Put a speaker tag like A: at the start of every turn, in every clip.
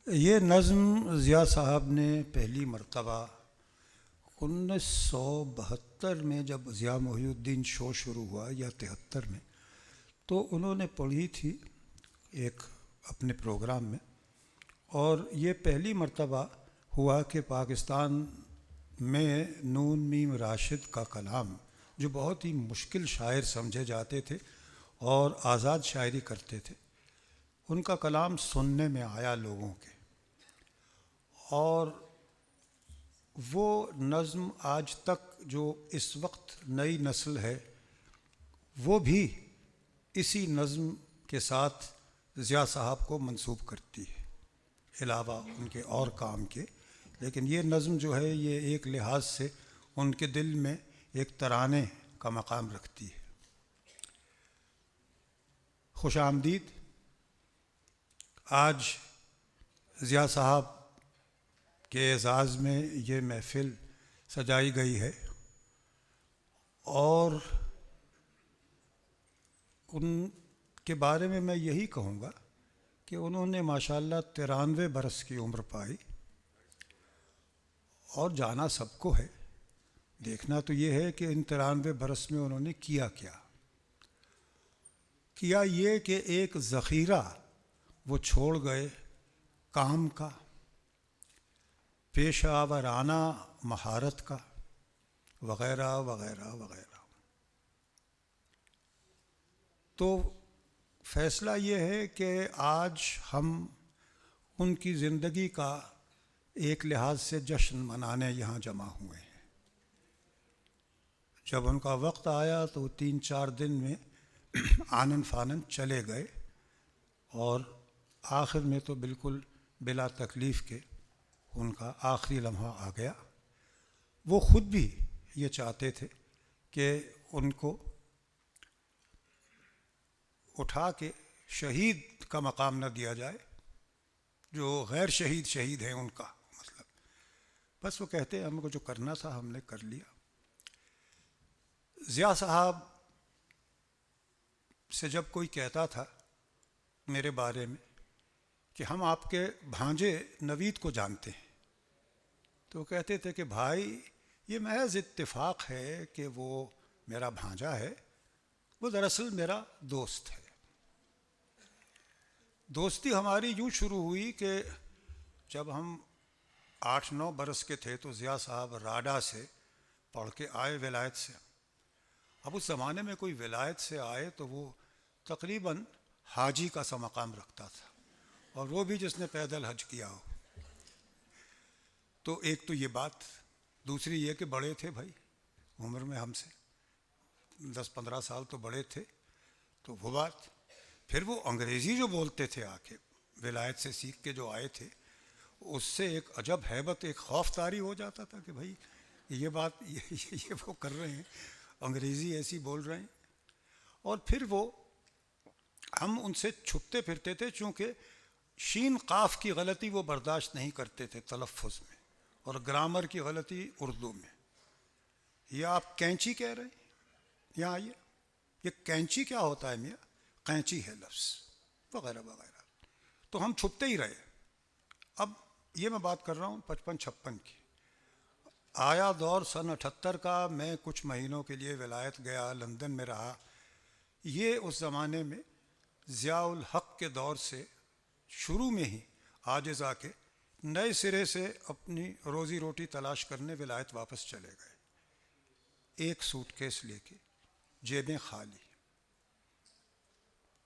A: یہ نظم ضیاء صاحب نے پہلی مرتبہ 1972 میں جب ضیاء محی الدین شو شروع ہوا یا 73 میں، تو انہوں نے پڑھی تھی ایک اپنے پروگرام میں، اور یہ پہلی مرتبہ ہوا کہ پاکستان میں نون میم راشد کا کلام، جو بہت ہی مشکل شاعر سمجھے جاتے تھے اور آزاد شاعری کرتے تھے، ان کا کلام سننے میں آیا لوگوں کے، اور وہ نظم آج تک جو اس وقت نئی نسل ہے وہ بھی اسی نظم کے ساتھ ضیاء صاحب کو منسوب کرتی ہے، علاوہ ان کے اور کام کے، لیکن یہ نظم جو ہے یہ ایک لحاظ سے ان کے دل میں ایک ترانے کا مقام رکھتی ہے۔ خوش آمدید۔ آج ضیاء صاحب کے اعزاز میں یہ محفل سجائی گئی ہے، اور ان کے بارے میں یہی کہوں گا کہ انہوں نے ماشاءاللہ 93 برس کی عمر پائی، اور جانا سب کو ہے، دیکھنا تو یہ ہے کہ ان 93 برس میں انہوں نے کیا یہ کہ ایک ذخیرہ وہ چھوڑ گئے کام کا، پیشہ ورانہ مہارت کا، وغیرہ وغیرہ وغیرہ۔ تو فیصلہ یہ ہے کہ آج ہم ان کی زندگی کا ایک لحاظ سے جشن منانے یہاں جمع ہوئے ہیں۔ جب ان کا وقت آیا تو 3-4 دن میں آنن فانن چلے گئے، اور آخر میں تو بالکل بلا تکلیف کے ان کا آخری لمحہ آ گیا۔ وہ خود بھی یہ چاہتے تھے کہ ان کو اٹھا کے شہید کا مقام نہ دیا جائے، جو غیر شہید ہیں ان کا مطلب، بس وہ کہتے ہیں ہم کو جو کرنا تھا ہم نے کر لیا۔ ضیاء صاحب سے جب کوئی کہتا تھا میرے بارے میں کہ ہم آپ کے بھانجے نوید کو جانتے ہیں، تو وہ کہتے تھے کہ بھائی یہ محض اتفاق ہے کہ وہ میرا بھانجا ہے، وہ دراصل میرا دوست ہے۔ دوستی ہماری یوں شروع ہوئی کہ جب ہم 8-9 برس کے تھے تو ضیاء صاحب راڈا سے پڑھ کے آئے ولایت سے۔ اب اس زمانے میں کوئی ولایت سے آئے تو وہ تقریباً حاجی کا سا مقام رکھتا تھا، اور وہ بھی جس نے پیدل حج کیا ہو۔ تو ایک تو یہ بات، دوسری یہ کہ بڑے تھے بھائی عمر میں، ہم سے 10-15 سال تو بڑے تھے، تو وہ بات۔ پھر وہ انگریزی جو بولتے تھے آ کے، ولایت سے سیکھ کے جو آئے تھے، اس سے ایک عجب ہیبت، ایک خوف طاری ہو جاتا تھا کہ بھائی یہ بات یہ وہ کر رہے ہیں، انگریزی ایسی بول رہے ہیں۔ اور پھر وہ ہم ان سے چھپتے پھرتے تھے، چونکہ شین قاف کی غلطی وہ برداشت نہیں کرتے تھے تلفظ میں، اور گرامر کی غلطی اردو میں۔ یہ آپ کینچی کہہ رہے ہیں، یہاں آئیے، یہ کینچی کیا ہوتا ہے میاں؟ قینچی ہے لفظ، وغیرہ وغیرہ۔ تو ہم چھپتے ہی رہے۔ اب یہ میں بات کر رہا ہوں 55-56 کی۔ آیا دور سن 78 کا، میں کچھ مہینوں کے لیے ولایت گیا، لندن میں رہا۔ یہ اس زمانے میں ضیاء الحق کے دور سے شروع میں ہی عاجز آ کے نئے سرے سے اپنی روزی روٹی تلاش کرنے ولایت واپس چلے گئے، ایک سوٹ کیس لے کے، جیبیں خالی۔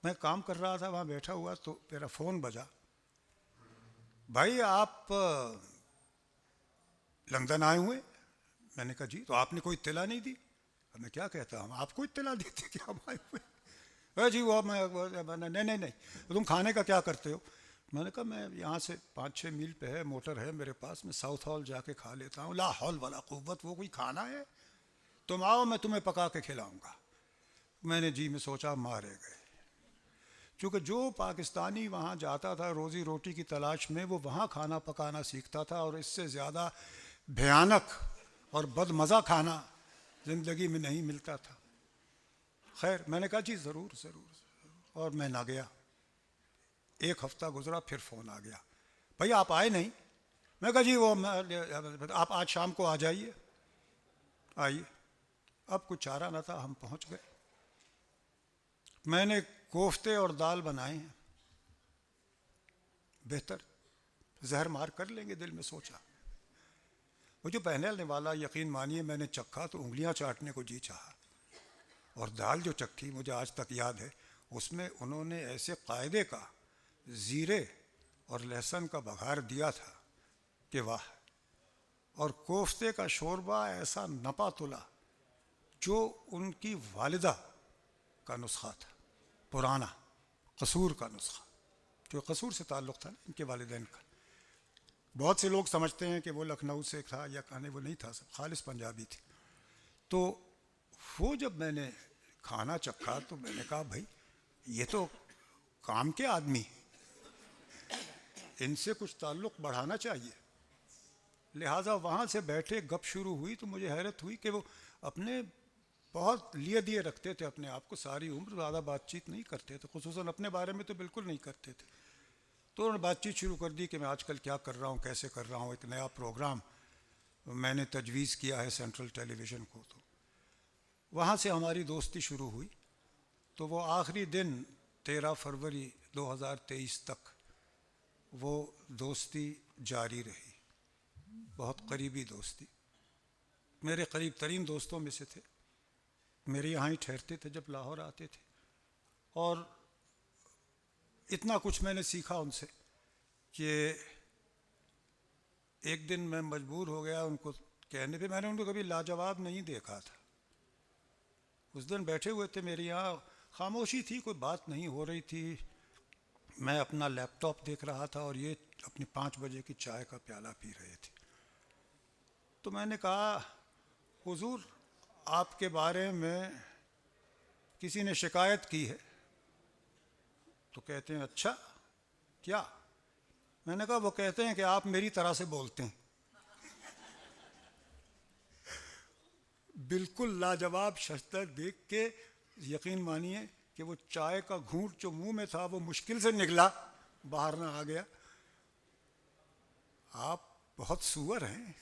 A: میں کام کر رہا تھا وہاں بیٹھا ہوا، تو میرا فون بجا، بھائی آپ لندن آئے ہوئے؟ میں نے کہا جی، تو آپ نے کوئی اطلاع نہیں دی؟ میں کیا کہتا ہوں، آپ کو اطلاع دیتے کہ ہم آئے ہوئے؟ جی وہ نہیں، تم کھانے کا کیا کرتے ہو؟ میں نے کہا میں یہاں سے 5-6 میل پہ ہے، موٹر ہے میرے پاس، میں ساؤتھ ہال جا کے کھا لیتا ہوں۔ لا حول ولا قوت، وہ کوئی کھانا ہے؟ تم آؤ میں تمہیں پکا کے کھلاؤں گا۔ میں نے جی میں سوچا مارے گئے، چونکہ جو پاکستانی وہاں جاتا تھا روزی روٹی کی تلاش میں، وہ وہاں کھانا پکانا سیکھتا تھا، اور اس سے زیادہ بھیانک اور بد مزہ کھانا زندگی میں نہیں ملتا تھا۔ خیر میں نے کہا جی ضرور، اور میں نہ گیا۔ ایک ہفتہ گزرا، پھر فون آ گیا، بھائی آپ آئے نہیں؟ میں کہا جی وہ آپ آج شام کو آ جائیے. آئیے. اب کچھ چارہ نہ تھا, ہم پہنچ گئے. میں نے کوفتے اور دال بنائے ہیں, بہتر زہر مار کر لیں گے دل میں سوچا. وہ جو پہننے والا, یقین مانیے میں نے چکھا تو انگلیاں چاٹنے کو جی چاہا. اور دال جو چکھی مجھے آج تک یاد ہے, اس میں انہوں نے ایسے قاعدے کا زیرے اور لہسن کا بگھار دیا تھا کہ واہ. اور کوفتے کا شوربہ ایسا نپا تلا جو ان کی والدہ کا نسخہ تھا, پرانا قصور کا نسخہ, جو قصور سے تعلق تھا نا ان کے والدین کا. بہت سے لوگ سمجھتے ہیں کہ وہ لکھنؤ سے تھا یا کہنے, وہ نہیں تھا, سب خالص پنجابی تھی. تو وہ جب میں نے کھانا چکھا تو میں نے کہا بھائی یہ تو کام کے آدمی, ان سے کچھ تعلق بڑھانا چاہیے. لہٰذا وہاں سے بیٹھے گپ شروع ہوئی تو مجھے حیرت ہوئی کہ وہ اپنے بہت لیے دیے رکھتے تھے اپنے آپ کو, ساری عمر زیادہ بات چیت نہیں کرتے تھے, خصوصاً اپنے بارے میں تو بالکل نہیں کرتے تھے. تو انہوں نے بات چیت شروع کر دی کہ میں آج کل کیا کر رہا ہوں, کیسے کر رہا ہوں. ایک نیا پروگرام میں نے تجویز کیا ہے سینٹرل ٹیلی ویژن کو. تو وہاں سے ہماری دوستی شروع ہوئی. تو وہ آخری دن 13 فروری 2023 تک وہ دوستی جاری رہی, بہت قریبی دوستی. میرے قریب ترین دوستوں میں سے تھے, میرے یہاں ہی ٹھہرتے تھے جب لاہور آتے تھے. اور اتنا کچھ میں نے سیکھا ان سے کہ ایک دن میں مجبور ہو گیا ان کو کہنے پہ, میں نے ان کو کبھی لاجواب نہیں دیکھا تھا. اس دن بیٹھے ہوئے تھے میرے یہاں, خاموشی تھی, کوئی بات نہیں ہو رہی تھی. میں اپنا لیپ ٹاپ دیکھ رہا تھا اور یہ اپنی 5 بجے کی چائے کا پیالہ پی رہے تھے. تو میں نے کہا حضور آپ کے بارے میں کسی نے شکایت کی ہے. تو کہتے ہیں اچھا کیا؟ میں نے کہا وہ کہتے ہیں کہ آپ میری طرح سے بولتے ہیں. بالکل لاجواب شخصیت دیکھ کے یقین مانیے کہ وہ چائے کا گھونٹ جو منہ میں تھا وہ مشکل سے نکلا, باہر نہ آ گیا. آپ بہت سور ہیں.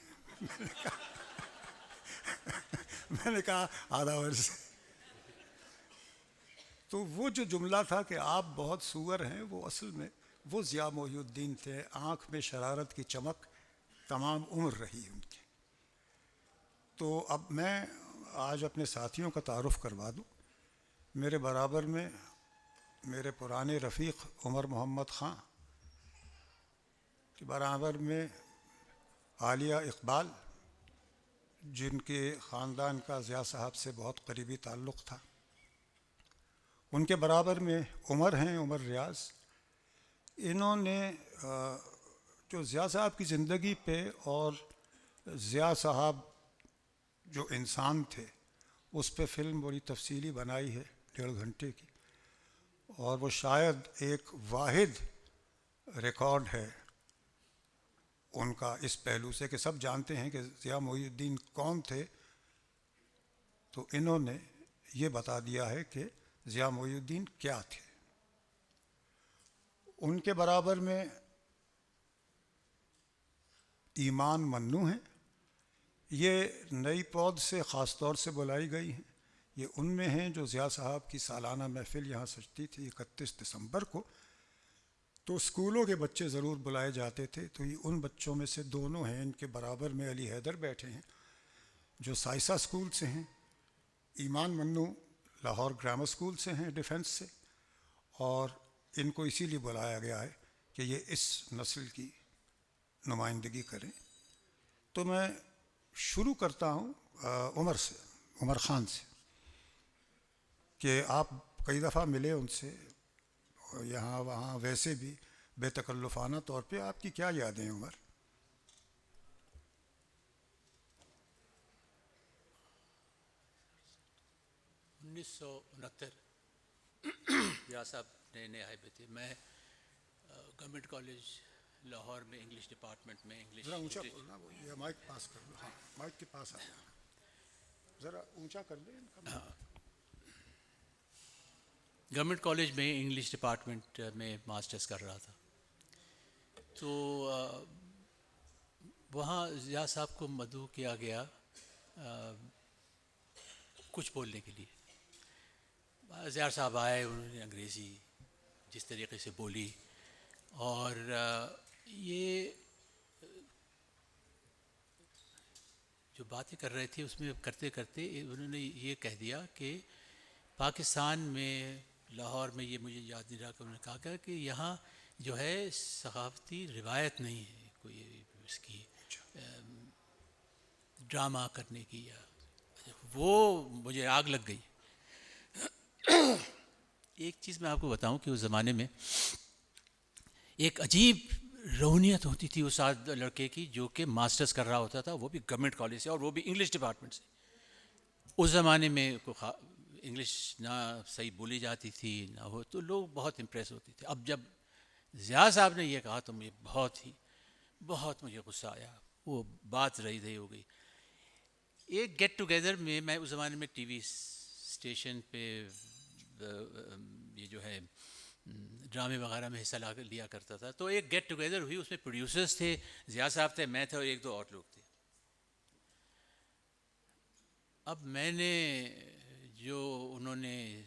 A: میں نے کہا آدھا ورث. تو وہ جو جملہ تھا کہ آپ بہت سور ہیں, وہ اصل میں وہ ضیاء محی الدین تھے. آنکھ میں شرارت کی چمک تمام عمر رہی ان کی. تو اب میں آج اپنے ساتھیوں کا تعارف کروا دوں. میرے برابر میں میرے پرانے رفیق عمر محمد خان کے برابر میں عالیہ اقبال, جن کے خاندان کا ضیاء صاحب سے بہت قریبی تعلق تھا. ان کے برابر میں عمر ہیں, عمر ریاض. انہوں نے جو ضیاء صاحب کی زندگی پہ اور ضیاء صاحب جو انسان تھے اس پہ فلم بڑی تفصیلی بنائی ہے 1.5 گھنٹے کی. اور وہ شاید ایک واحد ریکارڈ ہے ان کا اس پہلو سے کہ سب جانتے ہیں کہ ضیاء محی الدین کون تھے, تو انہوں نے یہ بتا دیا ہے کہ ضیاء محی الدین کیا تھے. ان کے برابر میں ایمان منو ہیں. یہ نئی پود سے خاص طور سے بلائی گئی ہیں. یہ ان میں ہیں جو ضیاء صاحب کی سالانہ محفل یہاں سجتی تھی 31 دسمبر کو. تو اسکولوں کے بچے ضرور بلائے جاتے تھے, تو یہ ان بچوں میں سے دونوں ہیں. ان کے برابر میں علی حیدر بیٹھے ہیں جو سائسا اسکول سے ہیں. ایمان منو لاہور گرامر اسکول سے ہیں, ڈیفنس سے. اور ان کو اسی لیے بلایا گیا ہے کہ یہ اس نسل کی نمائندگی کریں. تو میں شروع کرتا ہوں عمر سے, عمر خان سے, کہ آپ کئی دفعہ ملے ان سے یہاں وہاں, ویسے بھی بے تکلفانہ طور پہ. آپ کی کیا یادیں ہیں عمر؟
B: 1969 ضیاء صاحب نئے نئے آئے ہوئے تھے. میں گورنمنٹ کالج لاہور میں انگلش ڈپارٹمنٹ میں انگلش
A: ذرا اونچا بولنا, وہ یہ مائک پاس کر دو. ہاں مائک کے پاس آ جانا, ذرا اونچا کر دیں ان کا.
B: گورنمنٹ کالج میں انگلش ڈپارٹمنٹ میں ماسٹرز کر رہا تھا. تو وہاں ضیاء صاحب کو مدعو کیا گیا کچھ بولنے کے لیے. ضیاء صاحب آئے, انہوں نے انگریزی جس طریقے سے بولی, اور یہ جو باتیں کر رہے تھے اس میں کرتے کرتے انہوں نے یہ کہہ دیا کہ پاکستان میں لاہور میں, یہ مجھے یاد نہیں رہا کہ انہوں نے کہا کہ یہاں جو ہے ثقافتی روایت نہیں ہے کوئی اس کی ڈرامہ کرنے کی. یا وہ مجھے آگ لگ گئی. ایک چیز میں آپ کو بتاؤں کہ اس زمانے میں ایک عجیب روحانیت ہوتی تھی اس لڑکے کی جو کہ ماسٹرز کر رہا ہوتا تھا, وہ بھی گورنمنٹ کالج سے, اور وہ بھی انگلش ڈپارٹمنٹ سے. اس زمانے میں انگلش نہ صحیح بولی جاتی تھی نہ ہو, تو لوگ بہت امپریس ہوتے تھے. اب جب ضیاء صاحب نے یہ کہا تو مجھے بہت مجھے غصہ آیا. وہ بات رہی ہو گئی. ایک گیٹ ٹوگیدر میں اس زمانے میں ٹی وی اسٹیشن پہ یہ جو ہے ڈرامے وغیرہ میں حصہ لیا کرتا تھا, تو ایک گیٹ ٹوگیدر ہوئی. اس میں پروڈیوسرز تھے, ضیاء صاحب تھے, میں تھا, اور ایک دو اور لوگ تھے. اب میں نے جو انہوں نے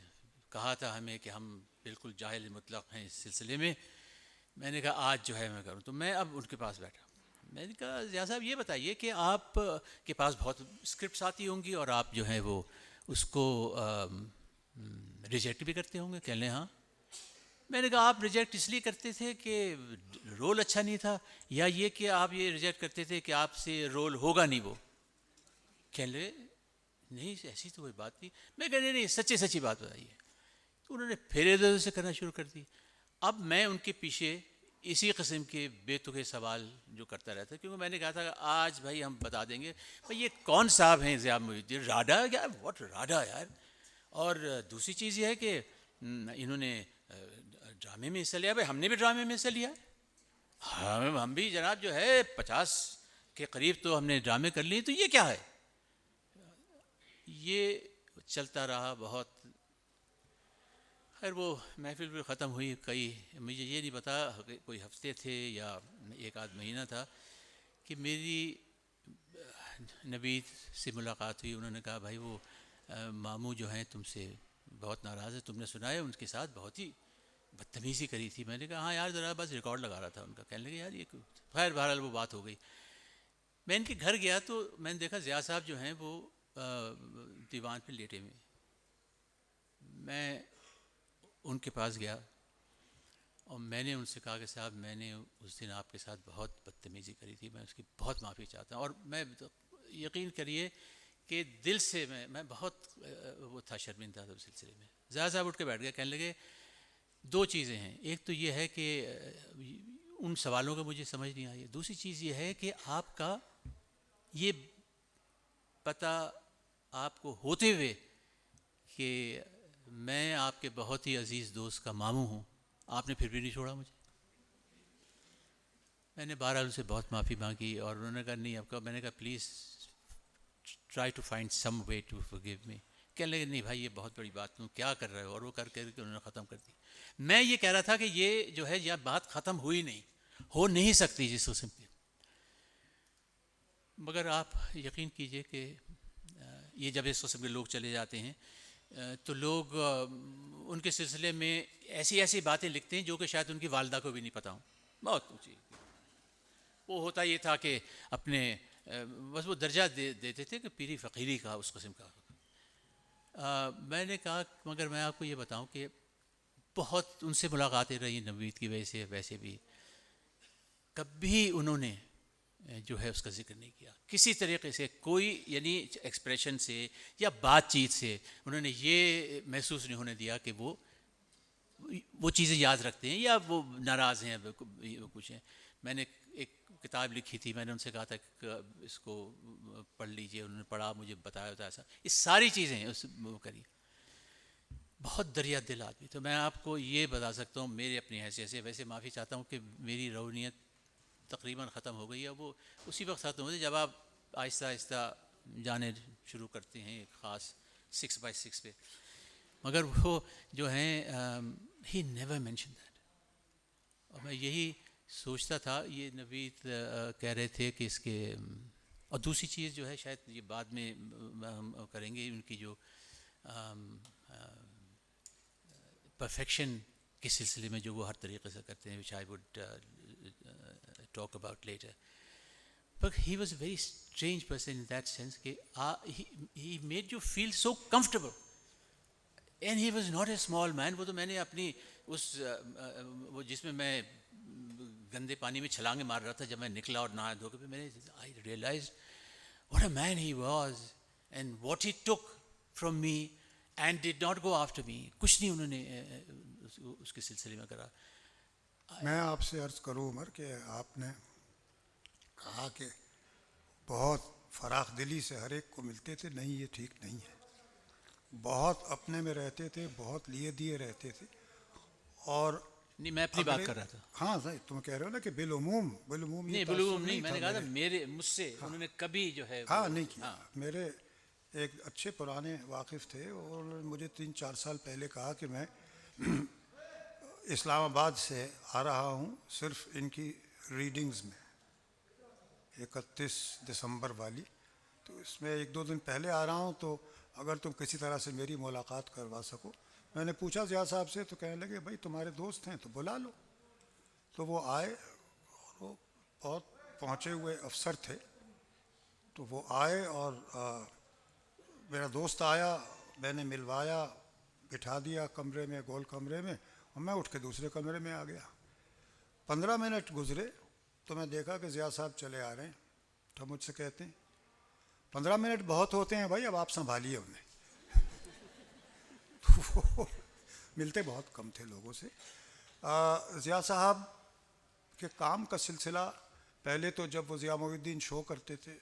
B: کہا تھا ہمیں کہ ہم بالکل جاہل مطلق ہیں اس سلسلے میں نے کہا آج جو ہے میں کروں. تو میں اب ان کے پاس بیٹھا. میں نے کہا ضیاء صاحب یہ بتائیے کہ آپ کے پاس بہت اسکرپٹس آتی ہوں گی اور آپ جو ہیں وہ اس کو ریجیکٹ بھی کرتے ہوں گے. کہہ لیں ہاں. میں نے کہا آپ ریجیکٹ اس لیے کرتے تھے کہ رول اچھا نہیں تھا, یا یہ کہ آپ یہ ریجیکٹ کرتے تھے کہ آپ سے رول ہوگا نہیں؟ وہ کہہ لے نہیں ایسی تو کوئی بات نہیں. میں کہہ نہیں سچی بات بتائیے. تو انہوں نے پھر ادھر ادھر سے کرنا شروع کر دی. اب میں ان کے پیچھے اسی قسم کے بے تکے سوال جو کرتا رہتا, کیونکہ میں نے کہا تھا کہ آج بھائی ہم بتا دیں گے بھائی یہ کون صاحب ہیں ضیاء محی الدین, راڈا یار, واٹ راڈا یار. اور دوسری چیز یہ ہے کہ انہوں نے ڈرامے میں حصہ لیا. بھائی ہم نے بھی ڈرامے میں حصہ لیا, ہم بھی جناب جو ہے 50 کے قریب تو ہم نے ڈرامے کر لیے. تو یہ کیا ہے؟ یہ چلتا رہا بہت. خیر وہ محفل بھی ختم ہوئی. مجھے یہ نہیں پتا کوئی ہفتے تھے یا ایک آدھ مہینہ تھا کہ میری نوید سے ملاقات ہوئی. انہوں نے کہا بھائی وہ ماموں جو ہیں تم سے بہت ناراض ہے, تم نے سنا ہے ان کے ساتھ بہت ہی بدتمیزی کری تھی. میں نے کہا ہاں یار ذرا بس ریکارڈ لگا رہا تھا ان کا. کہنے لگے یار یہ خیر بہرحال وہ بات ہو گئی. میں ان کے گھر گیا تو میں نے دیکھا ضیاء صاحب جو ہیں وہ دیوان پہ لیٹے ہوئے. میں ان کے پاس گیا اور میں نے ان سے کہا کہ صاحب میں نے اس دن آپ کے ساتھ بہت بدتمیزی کری تھی, میں اس کی بہت معافی چاہتا ہوں. اور میں یقین کریے کہ دل سے میں بہت وہ تھا, شرمندہ تھا اس سلسلے میں. ضیاء صاحب اٹھ کے بیٹھ گئے. کہنے لگے دو چیزیں ہیں, ایک تو یہ ہے کہ ان سوالوں کا مجھے سمجھ نہیں آئی. دوسری چیز یہ ہے کہ آپ کا یہ پتہ آپ کو ہوتے ہوئے کہ میں آپ کے بہت ہی عزیز دوست کا ماموں ہوں, آپ نے پھر بھی نہیں چھوڑا مجھے. میں نے بہرحال ان سے بہت معافی مانگی اور انہوں نے کہا نہیں آپ کا. میں نے کہا please try to find some way to forgive me. کہنے لگے نہیں بھائی یہ بہت بڑی بات, تم کیا کر رہے ہو, اور وہ کر کے انہوں نے ختم کر دی. میں یہ کہہ رہا تھا کہ یہ جو ہے یہ بات ختم ہوئی نہیں, ہو نہیں سکتی جس قسم کی. مگر آپ یقین کیجئے کہ یہ جب اس قسم کے لوگ چلے جاتے ہیں تو لوگ ان کے سلسلے میں ایسی باتیں لکھتے ہیں جو کہ شاید ان کی والدہ کو بھی نہیں پتہ ہوں. بہت اونچی وہ ہوتا یہ تھا کہ اپنے بس وہ درجہ دیتے تھے کہ پیری فقیری کا اس قسم کا. میں نے کہا مگر میں آپ کو یہ بتاؤں کہ بہت ان سے ملاقاتیں رہی نوید کی وجہ سے, ویسے بھی کبھی انہوں نے جو ہے اس کا ذکر نہیں کیا کسی طریقے سے, کوئی یعنی ایکسپریشن سے یا بات چیت سے انہوں نے یہ محسوس نہیں ہونے دیا کہ وہ چیزیں یاد رکھتے ہیں یا وہ ناراض ہیں کچھ ہیں. میں نے ایک کتاب لکھی تھی, میں نے ان سے کہا تھا کہ اس کو پڑھ لیجئے. انہوں نے پڑھا, مجھے بتایا تھا ایسا. یہ ساری چیزیں اس وہ کری. بہت دریا دل آدمی. تو میں آپ کو یہ بتا سکتا ہوں میرے اپنی حیثیت سے, ویسے معافی چاہتا ہوں کہ میری روحانیت تقریباً ختم ہو گئی ہے. وہ اسی وقت ختم ہوتی جب آپ آہستہ آہستہ جانے شروع کرتے ہیں ایک خاص 6x6 پہ. مگر وہ جو ہیں ہی نیور مینشن دیٹ. اور میں یہی سوچتا تھا یہ نوید کہہ رہے تھے کہ اس کے اور دوسری چیز جو ہے شاید یہ بعد میں ہم کریں گے، ان کی جو پرفیکشن کے سلسلے میں جو وہ ہر طریقے سے کرتے ہیں، which I would talk about later. But he was a very strange person in that sense کہ he made you feel so comfortable. And he was not a small man. وہ تو میں نے اپنی اس وہ جس میں میں گندے پانی میں چھلانگیں مار رہا تھا، جب میں نکلا اور نہا دھو کے پھر میں نے I realized what a man he was and what he took from me and did not go after me. کچھ نہیں انہوں نے اس کے سلسلے میں کرا.
A: میں آپ سے عرض کروں عمر کہ آپ نے کہا کہ بہت فراخ دلی سے ہر ایک کو ملتے تھے، نہیں یہ ٹھیک نہیں ہے. بہت اپنے میں رہتے تھے، بہت لیے دیے رہتے تھے. اور
B: نہیں میں اپنی بات کر رہا تھا.
A: ہاں صحیح تم کہہ رہے ہو نا کہ بالعموم
B: نہیں بالعموم نہیں، میں نے کہا تھا میرے مجھ سے انہوں نے کبھی جو ہے
A: ہاں نہیں کیا. میرے ایک اچھے پرانے واقف تھے اور مجھے 3-4 سال پہلے کہا کہ میں اسلام آباد سے آ رہا ہوں صرف ان کی ریڈنگز میں 31 دسمبر والی، تو اس میں 1-2 دن پہلے آ رہا ہوں، تو اگر تم کسی طرح سے میری ملاقات کروا سکو. میں نے پوچھا ضیاء صاحب سے تو کہنے لگے بھائی تمہارے دوست ہیں تو بلا لو. تو وہ آئے اور وہ بہت پہنچے ہوئے افسر تھے. تو وہ آئے اور میرا دوست آیا، میں نے ملوایا، بٹھا دیا کمرے میں، گول کمرے میں، اور میں اٹھ کے دوسرے کمرے میں آ گیا. 15 منٹ گزرے تو میں دیکھا کہ ضیاء صاحب چلے آ رہے ہیں. تو مجھ سے کہتے ہیں 15 منٹ بہت ہوتے ہیں بھائی، اب آپ سنبھالیے انہیں. ملتے بہت کم تھے لوگوں سے. ضیاء صاحب کے کام کا سلسلہ پہلے تو جب وہ ضیاء محی الدین شو کرتے تھے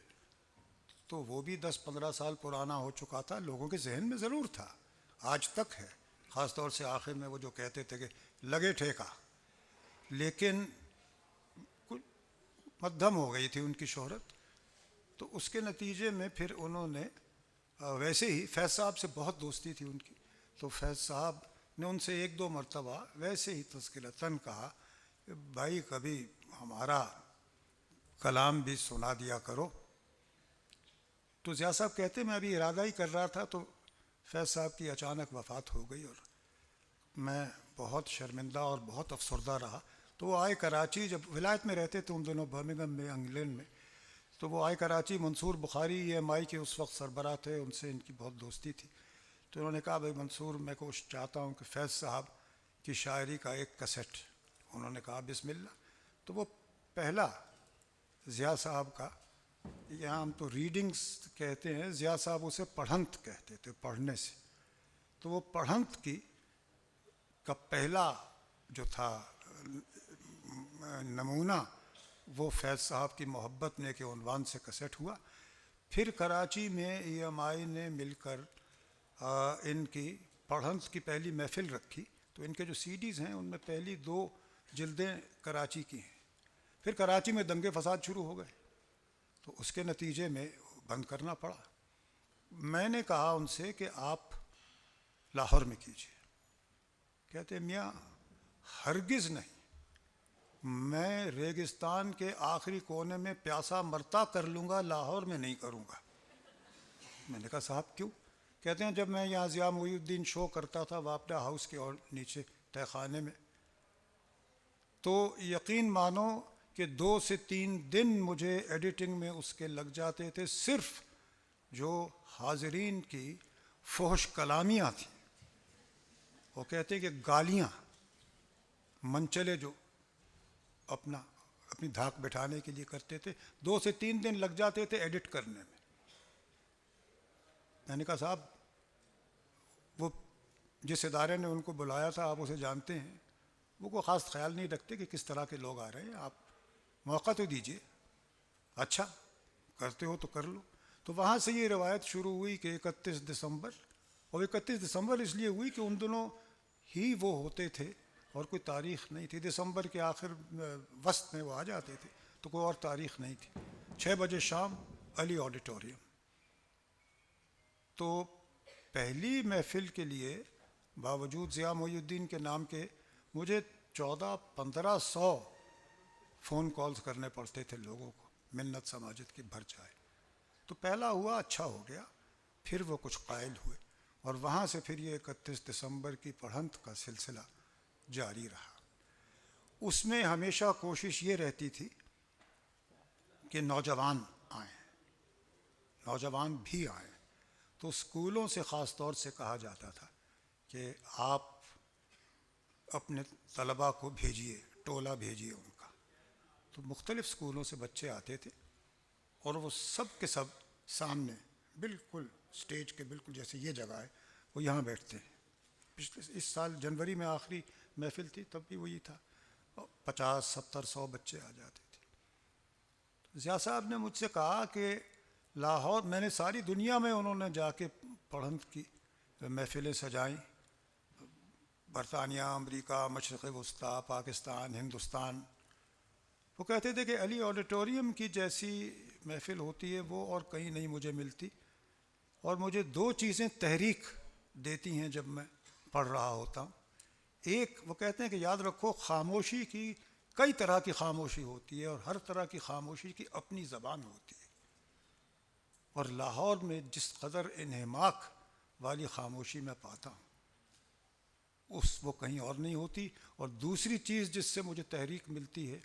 A: تو وہ بھی 10-15 سال پرانا ہو چکا تھا. لوگوں کے ذہن میں ضرور تھا، آج تک ہے، خاص طور سے آخر میں وہ جو کہتے تھے کہ لگے ٹھیکا. لیکن مدھم ہو گئی تھی ان کی شہرت. تو اس کے نتیجے میں پھر انہوں نے ویسے ہی فیض صاحب سے بہت دوستی تھی ان کی، تو فیض صاحب نے ان سے 1-2 مرتبہ ویسے ہی تذکرتاً کہا کہ بھائی کبھی ہمارا کلام بھی سنا دیا کرو. تو ضیاء صاحب کہتے میں ابھی ارادہ ہی کر رہا تھا تو فیض صاحب کی اچانک وفات ہو گئی اور میں بہت شرمندہ اور بہت افسردہ رہا. تو وہ آئے کراچی، جب ولایت میں رہتے تھے ان دونوں برمنگھم میں انگلینڈ میں، تو وہ آئے کراچی. منصور بخاری EMI کے اس وقت سربراہ تھے، ان سے ان کی بہت دوستی تھی. تو انہوں نے کہا بھائی منصور میں کوشش چاہتا ہوں کہ فیض صاحب کی شاعری کا ایک کیسٹ. انہوں نے کہا بسم اللہ. تو وہ پہلا ضیاء صاحب کا، یہاں ہم تو ریڈنگز کہتے ہیں، ضیاء صاحب اسے پڑھنت کہتے تھے، پڑھنے سے. تو وہ پڑھنت کی کا پہلا جو تھا نمونہ وہ فیض صاحب کی محبت نے کے عنوان سے کیسٹ ہوا. پھر کراچی میں EMI نے مل کر ان کی پڑھنت کی پہلی محفل رکھی. تو ان کے جو CDs ہیں ان میں پہلی 2 جلدیں کراچی کی ہیں. پھر کراچی میں دنگے فساد شروع ہو گئے تو اس کے نتیجے میں بند کرنا پڑا. میں نے کہا ان سے کہ آپ لاہور میں کیجیے. کہتے میاں ہرگز نہیں، میں ریگستان کے آخری کونے میں پیاسا مرتا کر لوں گا، لاہور میں نہیں کروں گا. میں نے کہا صاحب کیوں؟ کہتے ہیں جب میں یہاں ضیاء محی الدین شو کرتا تھا واپڈا ہاؤس کے اور نیچے تہ خانے میں، تو یقین مانو کہ 2 سے 3 دن مجھے ایڈیٹنگ میں اس کے لگ جاتے تھے، صرف جو حاضرین کی فحش کلامیاں تھیں. وہ کہتے کہ گالیاں منچلے جو اپنی دھاک بٹھانے کے لیے کرتے تھے، 2 سے 3 دن لگ جاتے تھے ایڈٹ کرنے میں. میں نے کہا صاحب وہ جس ادارے نے ان کو بلایا تھا آپ اسے جانتے ہیں، وہ کوئی خاص خیال نہیں رکھتے کہ کس طرح کے لوگ آ رہے ہیں، آپ موقع تو دیجیے. اچھا کرتے ہو تو کر لو. تو وہاں سے یہ روایت شروع ہوئی کہ 31 دسمبر، اور 31 دسمبر اس لیے ہوئی کہ ان دنوں ہی وہ ہوتے تھے اور کوئی تاریخ نہیں تھی. دسمبر کے آخر وسط میں وہ آ جاتے تھے تو کوئی اور تاریخ نہیں تھی. 6 بجے شام علی آڈیٹوریم. تو پہلی محفل کے لیے باوجود ضیاء محی الدین کے نام کے مجھے 1400-1500 فون کالز کرنے پڑتے تھے لوگوں کو، منت سماجت کی بھر جائے. تو پہلا ہوا اچھا ہو گیا، پھر وہ کچھ قائل ہوئے، اور وہاں سے پھر یہ 31 دسمبر کی پڑھنت کا سلسلہ جاری رہا. اس میں ہمیشہ کوشش یہ رہتی تھی کہ نوجوان آئیں، نوجوان بھی آئیں. تو اسکولوں سے خاص طور سے کہا جاتا تھا کہ آپ اپنے طلباء کو بھیجیے، ٹولہ بھیجیے ان کا. تو مختلف اسکولوں سے بچے آتے تھے، اور وہ سب کے سب سامنے بالکل اسٹیج کے بالکل جیسے یہ جگہ ہے وہ یہاں بیٹھتے ہیں. اس سال جنوری میں آخری محفل تھی، تب بھی وہی تھا، 50 70 100 بچے آ جاتے تھے. ضیاء صاحب نے مجھ سے کہا کہ لاہور، میں نے ساری دنیا میں انہوں نے جا کے پڑھنت کی محفلیں سجائیں، برطانیہ، امریکہ، مشرق وسطیٰ، پاکستان، ہندوستان. وہ کہتے تھے کہ علی آڈیٹوریم کی جیسی محفل ہوتی ہے وہ اور کہیں نہیں مجھے ملتی، اور مجھے 2 چیزیں تحریک دیتی ہیں جب میں پڑھ رہا ہوتا ہوں. ایک، وہ کہتے ہیں کہ یاد رکھو خاموشی کی کئی طرح کی خاموشی ہوتی ہے، اور ہر طرح کی خاموشی کی اپنی زبان ہوتی ہے، اور لاہور میں جس قدر انہماک والی خاموشی میں پاتا ہوں وہ کہیں اور نہیں ہوتی. اور دوسری چیز جس سے مجھے تحریک ملتی ہے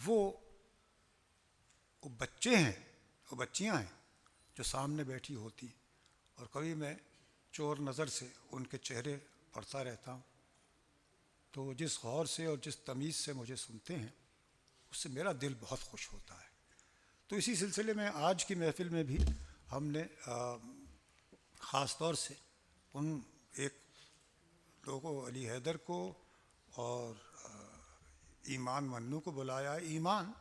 A: وہ بچے ہیں، وہ بچیاں ہیں جو سامنے بیٹھی ہوتی ہیں، اور کبھی میں چور نظر سے ان کے چہرے پڑھتا رہتا ہوں. تو جس غور سے اور جس تمیز سے مجھے سنتے ہیں اس سے میرا دل بہت خوش ہوتا ہے. تو اسی سلسلے میں آج کی محفل میں بھی ہم نے خاص طور سے ان ایک لوگوں، علی حیدر کو اور ایمان منو کو بلایا ہے. ایمان،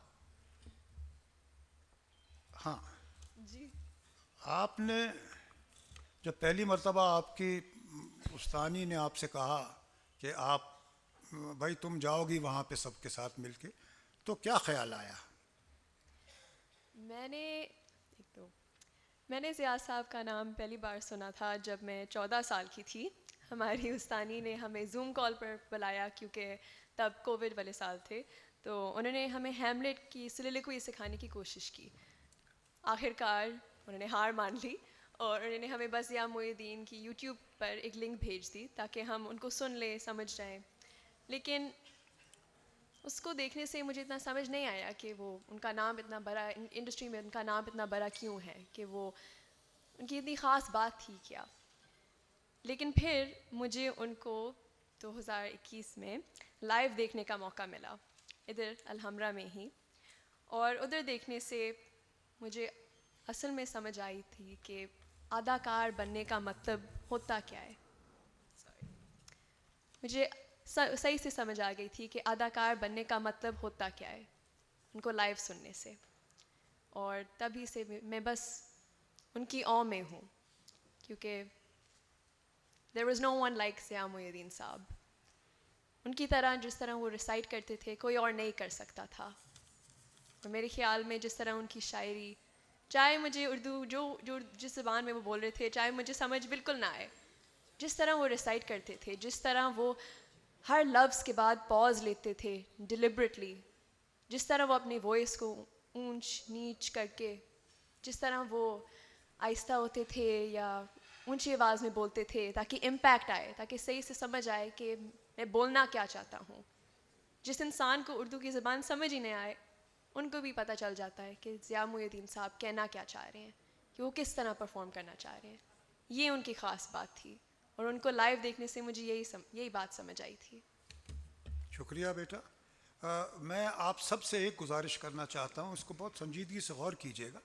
A: ہاں
C: جی.
A: آپ نے جب پہلی مرتبہ آپ کی استانی نے آپ سے کہا کہ آپ بھائی تم جاؤ گی وہاں پہ سب کے ساتھ مل کے، تو کیا خیال آیا؟
C: میں نے ضیاء صاحب کا نام پہلی بار سنا تھا جب میں 14 سال کی تھی. ہماری استانی نے ہمیں زوم کال پر بلایا کیونکہ تب کووڈ والے سال تھے. تو انہوں نے ہمیں ہیملیٹ کی سلیلوکوئی سکھانے کی کوشش کی. آخر کار انہوں نے ہار مان لی، اور انہوں نے ہمیں بس ضیاء محی الدین کی یوٹیوب پر ایک لنک بھیج دی تاکہ ہم ان کو سن لیں، سمجھ جائیں. لیکن اس کو دیکھنے سے مجھے اتنا سمجھ نہیں آیا کہ وہ ان کا نام اتنا بڑا، انڈسٹری میں ان کا نام اتنا بڑا کیوں ہے، کہ وہ ان کی اتنی خاص بات تھی کیا. لیکن پھر مجھے ان کو 2021 میں لائیو دیکھنے کا موقع ملا ادھر الحمرا میں ہی، اور ادھر دیکھنے سے مجھے اصل میں سمجھ آئی تھی کہ اداکار بننے کا مطلب ہوتا کیا ہے. مجھے صحیح سے سمجھ آ گئی تھی کہ اداکار بننے کا مطلب ہوتا کیا ہے ان کو لائیو سننے سے. اور تبھی سے میں بس ان کی او میں ہوں، کیونکہ there was no one like Zia محی الدین صاحب. ان کی طرح جس طرح وہ ریسائٹ کرتے تھے کوئی اور نہیں کر سکتا تھا. اور میرے خیال میں جس طرح ان کی شاعری، چاہے مجھے اردو جو جس زبان میں وہ بول رہے تھے چاہے مجھے سمجھ بالکل نہ آئے، جس طرح وہ ریسائٹ کرتے تھے، جس طرح وہ ہر لفظ کے بعد پاز لیتے تھے ڈیلیبریٹلی، جس طرح وہ اپنی وائس کو اونچ نیچ کر کے، جس طرح وہ آہستہ ہوتے تھے یا اونچی آواز میں بولتے تھے تاکہ امپیکٹ آئے، تاکہ صحیح سے سمجھ آئے کہ میں بولنا کیا چاہتا ہوں. جس انسان کو اردو کی زبان سمجھ ہی نہیں آئے ان کو بھی پتہ چل جاتا ہے کہ ضیاء محی الدین صاحب کہنا کیا چاہ رہے ہیں، کہ وہ کس طرح پرفارم کرنا چاہ رہے ہیں. یہ ان کی خاص بات تھی، اور ان کو لائیو دیکھنے سے مجھے یہی بات سمجھ آئی تھی.
A: شکریہ بیٹا. میں آپ سب سے ایک گزارش کرنا چاہتا ہوں، اس کو بہت سنجیدگی سے غور کیجیے گا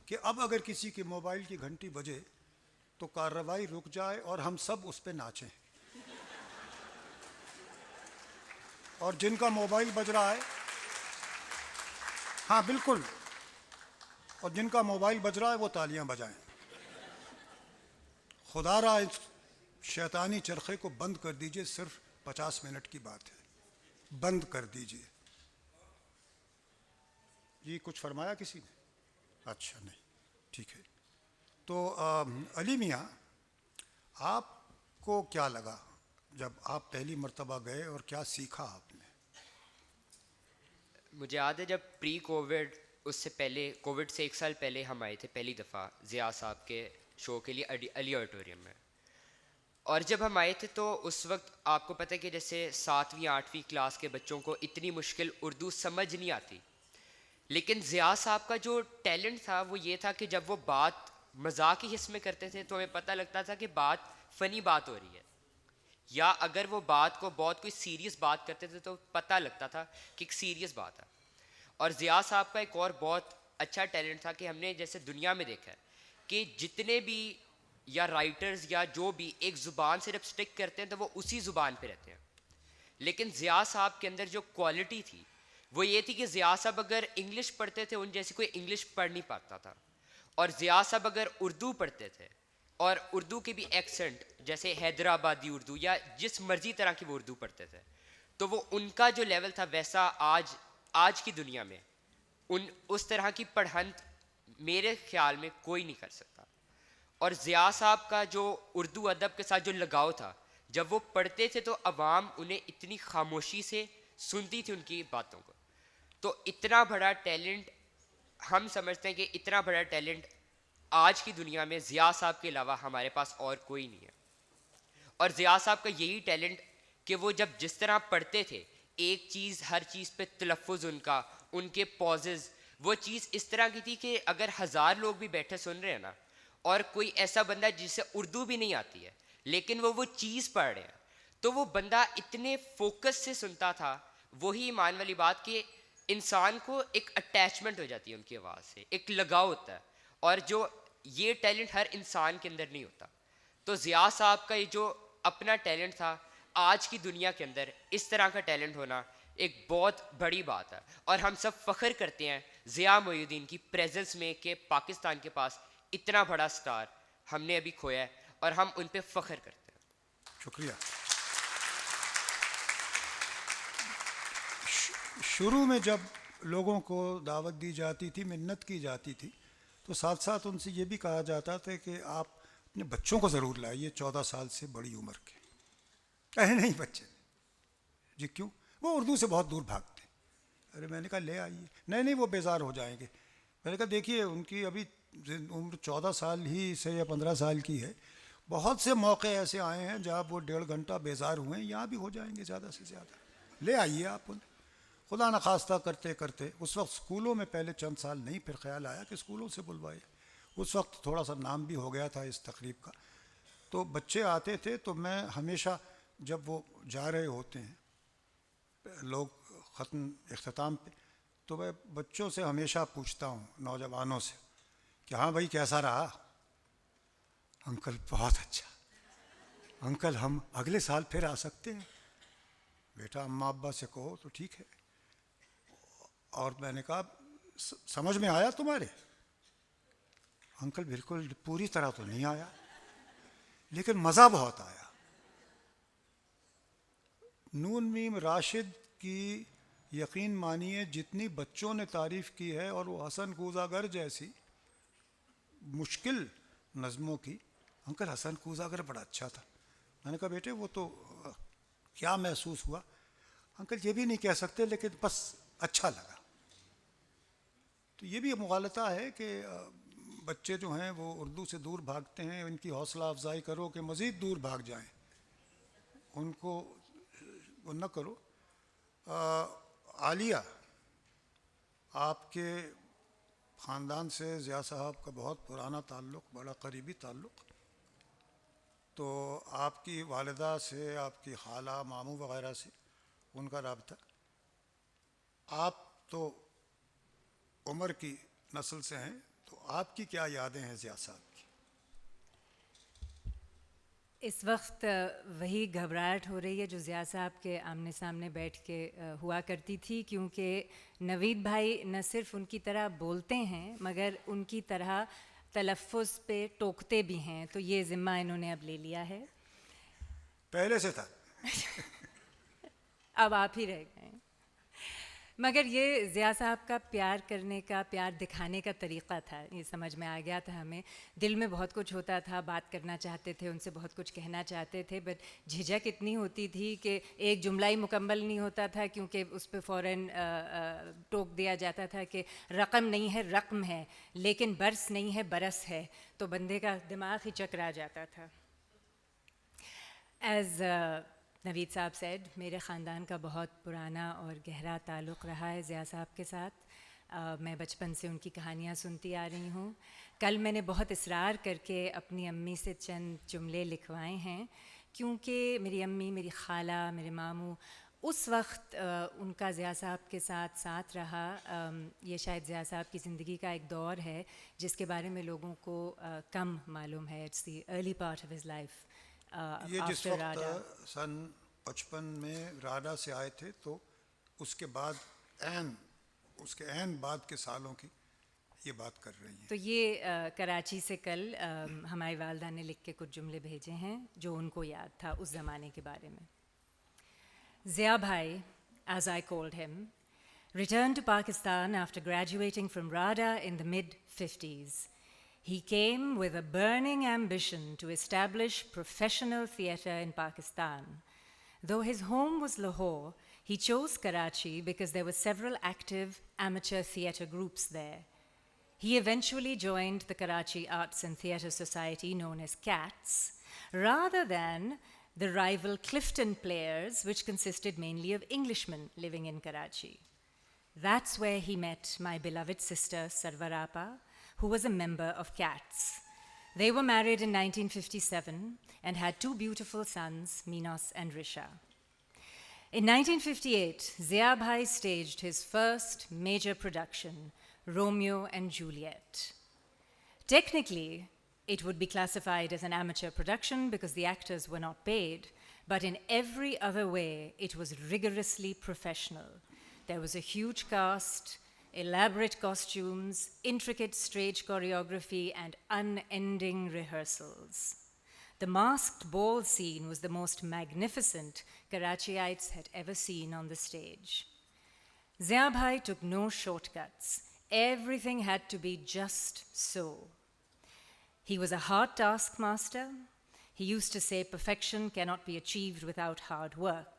A: کہ اب اگر کسی کی موبائل کی گھنٹی بجے تو کارروائی رک جائے اور ہم سب اس پہ ناچیں. اور جن کا موبائل بج رہا ہے، ہاں بالکل، اور جن کا موبائل بج رہا ہے وہ تالیاں بجائیں. خدا را اس شیطانی چرخے کو بند کر دیجئے، صرف 50 منٹ کی بات ہے، بند کر دیجئے. جی کچھ فرمایا کسی نے؟ اچھا نہیں، ٹھیک ہے. تو علی میاں، آپ کو کیا لگا جب آپ پہلی مرتبہ گئے اور کیا سیکھا آپ نے؟
D: مجھے یاد ہے جب پری کووڈ، اس سے پہلے کووڈ سے 1 سال پہلے ہم آئے تھے پہلی دفعہ ضیاء صاحب کے شو کے لیے علی آڈیٹوریم میں. اور جب ہم آئے تھے تو اس وقت آپ کو پتہ ہے کہ جیسے 7ویں 8ویں کلاس کے بچوں کو اتنی مشکل اردو سمجھ نہیں آتی، لیکن ضیاء صاحب کا جو ٹیلنٹ تھا وہ یہ تھا کہ جب وہ بات مذاق کی حص میں کرتے تھے تو ہمیں پتہ لگتا تھا کہ بات فنی بات ہو رہی ہے، یا اگر وہ بات کو بہت کوئی سیریس بات کرتے تھے تو پتہ لگتا تھا کہ ایک سیریس بات ہے. اور ضیاء صاحب کا ایک اور بہت اچھا ٹیلنٹ تھا کہ ہم نے جیسے دنیا میں دیکھا ہے کہ جتنے بھی یا رائٹرز یا جو بھی ایک زبان سے جب سٹک کرتے ہیں تو وہ اسی زبان پہ رہتے ہیں، لیکن ضیاء صاحب کے اندر جو کوالٹی تھی وہ یہ تھی کہ ضیاء صاحب اگر انگلش پڑھتے تھے ان جیسی کوئی انگلش پڑھ نہیں پاتا تھا، اور ضیاء صاحب اگر اردو پڑھتے تھے اور اردو کے بھی ایکسنٹ جیسے حیدرآبادی اردو یا جس مرضی طرح کی وہ اردو پڑھتے تھے تو وہ ان کا جو لیول تھا ویسا آج کی دنیا میں اس طرح کی پڑھنت میرے خیال میں کوئی نہیں کر سکتا. اور ضیاء صاحب کا جو اردو ادب کے ساتھ جو لگاؤ تھا، جب وہ پڑھتے تھے تو عوام انہیں اتنی خاموشی سے سنتی تھی ان کی باتوں کو. تو اتنا بڑا ٹیلنٹ ہم سمجھتے ہیں کہ اتنا بڑا ٹیلنٹ آج کی دنیا میں ضیاء صاحب کے علاوہ ہمارے پاس اور کوئی نہیں ہے. اور ضیاء صاحب کا یہی ٹیلنٹ کہ وہ جب جس طرح پڑھتے تھے ایک چیز ہر چیز پہ تلفظ ان کے پوزز، وہ چیز اس طرح کی تھی کہ اگر 1000 لوگ بھی بیٹھے سن رہے ہیں نا اور کوئی ایسا بندہ جسے اردو بھی نہیں آتی ہے لیکن وہ چیز پڑھ رہے ہیں تو وہ بندہ اتنے فوکس سے سنتا تھا. وہی ایمان والی بات کہ انسان کو ایک اٹیچمنٹ ہو جاتی ہے ان کی آواز سے، ایک لگاؤ ہوتا ہے، اور جو یہ ٹیلنٹ ہر انسان کے اندر نہیں ہوتا. تو ضیاء صاحب کا یہ جو اپنا ٹیلنٹ تھا آج کی دنیا کے اندر اس طرح کا ٹیلنٹ ہونا ایک بہت بڑی بات ہے، اور ہم سب فخر کرتے ہیں ضیاء محی الدین کی پریزنس میں کہ پاکستان کے پاس اتنا بڑا سٹار ہم نے ابھی کھویا ہے اور ہم ان پہ فخر کرتے ہیں.
A: شکریہ. شروع میں جب لوگوں کو دعوت دی جاتی تھی، منت کی جاتی تھی، تو ساتھ ساتھ ان سے یہ بھی کہا جاتا تھا کہ آپ اپنے بچوں کو ضرور لائیے 14 سال سے بڑی عمر کے. کہے نہیں بچے، جی کیوں؟ وہ اردو سے بہت دور بھاگتے. ارے میں نے کہا لے آئیے. نہیں وہ بیزار ہو جائیں گے. میں نے کہا دیکھیے ان کی ابھی عمر 14 سال ہی سے یا 15 سال کی ہے. بہت سے موقع ایسے آئے ہیں جہاں وہ 1.5 گھنٹہ بیزار ہوئے ہیں، یہاں بھی ہو جائیں گے زیادہ سے زیادہ. لے آئیے آپ انہیں. خدا نخواستہ کرتے کرتے اس وقت اسکولوں میں پہلے چند سال نہیں، پھر خیال آیا کہ اسکولوں سے بلوائے. اس وقت تھوڑا سا نام بھی ہو گیا تھا اس تقریب کا. تو بچے آتے تھے تو میں ہمیشہ جب وہ جا رہے ہوتے ہیں لوگ ختم اختتام پہ، تو میں بچوں سے ہمیشہ پوچھتا ہوں، نوجوانوں سے، کہ ہاں بھائی کیسا رہا؟ انکل بہت اچھا. انکل ہم اگلے سال پھر آ سکتے ہیں؟ بیٹا اماں ابا سے کہو تو ٹھیک ہے. اور میں نے کہا سمجھ میں آیا تمہارے؟ انکل بالکل پوری طرح تو نہیں آیا لیکن مزہ بہت آیا. نون میم راشد کی یقین مانیے جتنی بچوں نے تعریف کی ہے، اور وہ حسن کوزاگر جیسی مشکل نظموں کی، انکل حسن کوزاگر بڑا اچھا تھا. میں نے کہا بیٹے وہ تو کیا محسوس ہوا؟ انکل یہ بھی نہیں کہہ سکتے لیکن بس اچھا لگا. تو یہ بھی مغالطہ ہے کہ بچے جو ہیں وہ اردو سے دور بھاگتے ہیں. ان کی حوصلہ افزائی کرو کہ مزید دور بھاگ جائیں، ان کو وہ نہ کرو. عالیہ، آپ کے خاندان سے ضیاء صاحب کا بہت پرانا تعلق، بڑا قریبی تعلق. تو آپ کی والدہ سے، آپ کی خالہ ماموں وغیرہ سے ان کا رابطہ. آپ تو عمر کی نسل سے ہیں، تو آپ کی کیا یادیں ہیں ضیاء صاحب کی؟
E: اس وقت وہی گھبراہٹ ہو رہی ہے جو ضیاء صاحب کے آمنے سامنے بیٹھ کے ہوا کرتی تھی، کیونکہ نوید بھائی نہ صرف ان کی طرح بولتے ہیں مگر ان کی طرح تلفظ پہ ٹوکتے بھی ہیں. تو یہ ذمہ انہوں نے اب لے لیا ہے.
A: پہلے سے تھا.
E: اب آپ ہی رہ گئے. مگر یہ ضیاء صاحب کا پیار کرنے کا، پیار دکھانے کا طریقہ تھا، یہ سمجھ میں آ گیا تھا ہمیں. دل میں بہت کچھ ہوتا تھا، بات کرنا چاہتے تھے، ان سے بہت کچھ کہنا چاہتے تھے، بٹ جھجک اتنی ہوتی تھی کہ ایک جملہ ہی مکمل نہیں ہوتا تھا، کیونکہ اس پہ فوراً ٹوک دیا جاتا تھا کہ رقم نہیں ہے رقم ہے، لیکن برس نہیں ہے برس ہے، تو بندے کا دماغ ہی چکرا جاتا تھا. ایز نوید صاحب سیڈ، میرے خاندان کا بہت پرانا اور گہرا تعلق رہا ہے ضیاء صاحب کے ساتھ. میں بچپن سے ان کی کہانیاں سنتی آ رہی ہوں. کل میں نے بہت اصرار کر کے اپنی امی سے چند جملے لکھوائے ہیں، کیونکہ میری امی، میری خالہ، میرے ماموں، اس وقت ان کا ضیاء صاحب کے ساتھ رہا. یہ شاید ضیاء صاحب کی زندگی کا ایک دور ہے جس کے بارے میں لوگوں کو کم معلوم ہے. It's the early part of his life.
A: یہ جس وقت سن 55 میں راڈا سے آئے تھے، تو اس کے بعد اس کے بعد کے سالوں کی یہ بات کر رہی ہیں.
E: تو یہ کراچی سے کل ہماری والدہ نے لکھ کے کچھ جملے بھیجے ہیں جو ان کو یاد تھا اس زمانے کے بارے میں. ضیاء بھائی, as I called him, returned to Pakistan after graduating from RADA in the mid-50s. He came with a burning ambition to establish professional theatre in Pakistan. Though his home was Lahore, he chose Karachi because there were several active amateur theatre groups there. He eventually joined the Karachi Arts and Theatre Society, known as CATS, rather than the rival Clifton Players, which consisted mainly of Englishmen living in Karachi. That's where he met my beloved sister, Sarwar Apa, who was a member of CATS. They were married in 1957 and had 2 beautiful sons, Minos and Risha. In 1958, Zia Bhai staged his first major production, Romeo and Juliet. Technically, it would be classified as an amateur production because the actors were not paid, but in every other way, it was rigorously professional. There was a huge cast, elaborate costumes, intricate stage choreography, and unending rehearsals. The masked ball scene was the most magnificent Karachiites had ever seen on the stage. Zia Bhai took no shortcuts. Everything had to be just so. He was a hard taskmaster. He used to say perfection cannot be achieved without hard work.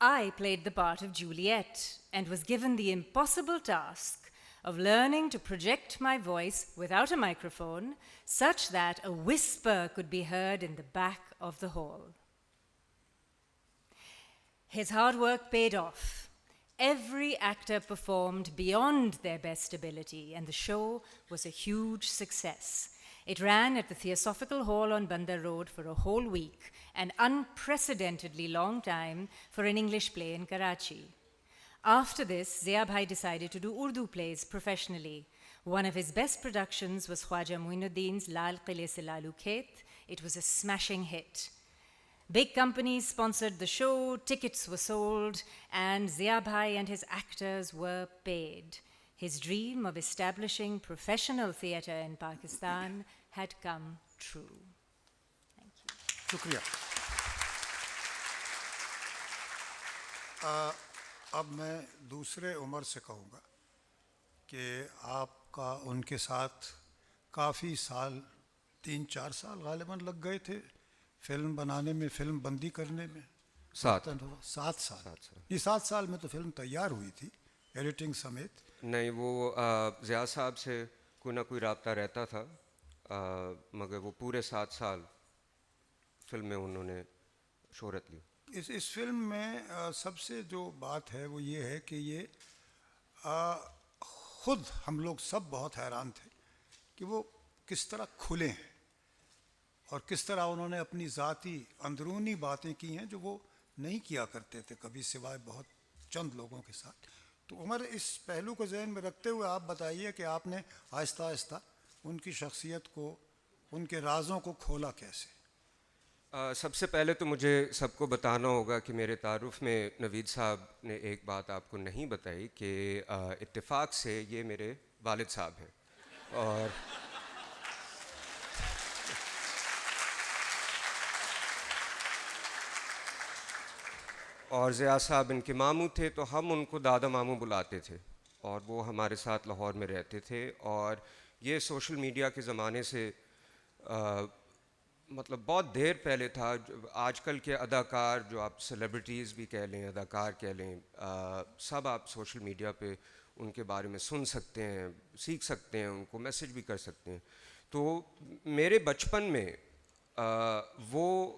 E: I played the part of Juliet and was given the impossible task of learning to project my voice without a microphone such that a whisper could be heard in the back of the hall. His hard work paid off. Every actor performed beyond their best ability, and the show was a huge success. It ran at the Theosophical Hall on Bandar Road for a whole week, an unprecedentedly long time for an English play in Karachi. After this, Zia Bhai decided to do Urdu plays professionally. One of his best productions was Khwaja Muinuddin's Lal Qile Se Lalu Khet. It was a smashing hit. Big companies sponsored the show, tickets were sold, and Zia Bhai and his actors were paid. His dream of establishing professional theatre in Pakistan had come true. Thank you.
A: شکریہ. اب میں دوسرے عمر سے کہوں گا کہ آپ کا ان کے ساتھ کافی سال 3-4 سال غالباً لگ گئے تھے فلم بنانے میں، فلم بندی کرنے میں.
F: 7
A: سال. یہ 7 سال میں تو فلم تیار ہوئی تھی ایڈیٹنگ سمیت.
F: نہیں، وہ ضیاء صاحب سے کوئی نہ کوئی رابطہ رہتا تھا، مگر وہ پورے 7 سال فلم میں انہوں نے شہرت لی.
A: اس فلم میں سب سے جو بات ہے وہ یہ ہے کہ یہ خود ہم لوگ سب بہت حیران تھے کہ وہ کس طرح کھلے ہیں اور کس طرح انہوں نے اپنی ذاتی اندرونی باتیں کی ہیں جو وہ نہیں کیا کرتے تھے کبھی سوائے بہت چند لوگوں کے ساتھ. تو عمر، اس پہلو کو ذہن میں رکھتے ہوئے آپ بتائیے کہ آپ نے آہستہ آہستہ ان کی شخصیت کو، ان کے رازوں کو کھولا کیسے؟
F: سب سے پہلے تو مجھے سب کو بتانا ہوگا کہ میرے تعارف میں نوید صاحب نے ایک بات آپ کو نہیں بتائی کہ اتفاق سے یہ میرے والد صاحب ہیں. اور ضیاء صاحب ان کے ماموں تھے تو ہم ان کو دادا ماموں بلاتے تھے اور وہ ہمارے ساتھ لاہور میں رہتے تھے. اور یہ سوشل میڈیا کے زمانے سے مطلب بہت دیر پہلے تھا. آج کل کے اداکار جو آپ سیلیبریٹیز بھی کہہ لیں, اداکار کہہ لیں, سب آپ سوشل میڈیا پہ ان کے بارے میں سن سکتے ہیں, سیکھ سکتے ہیں, ان کو میسج بھی کر سکتے ہیں. تو میرے بچپن میں وہ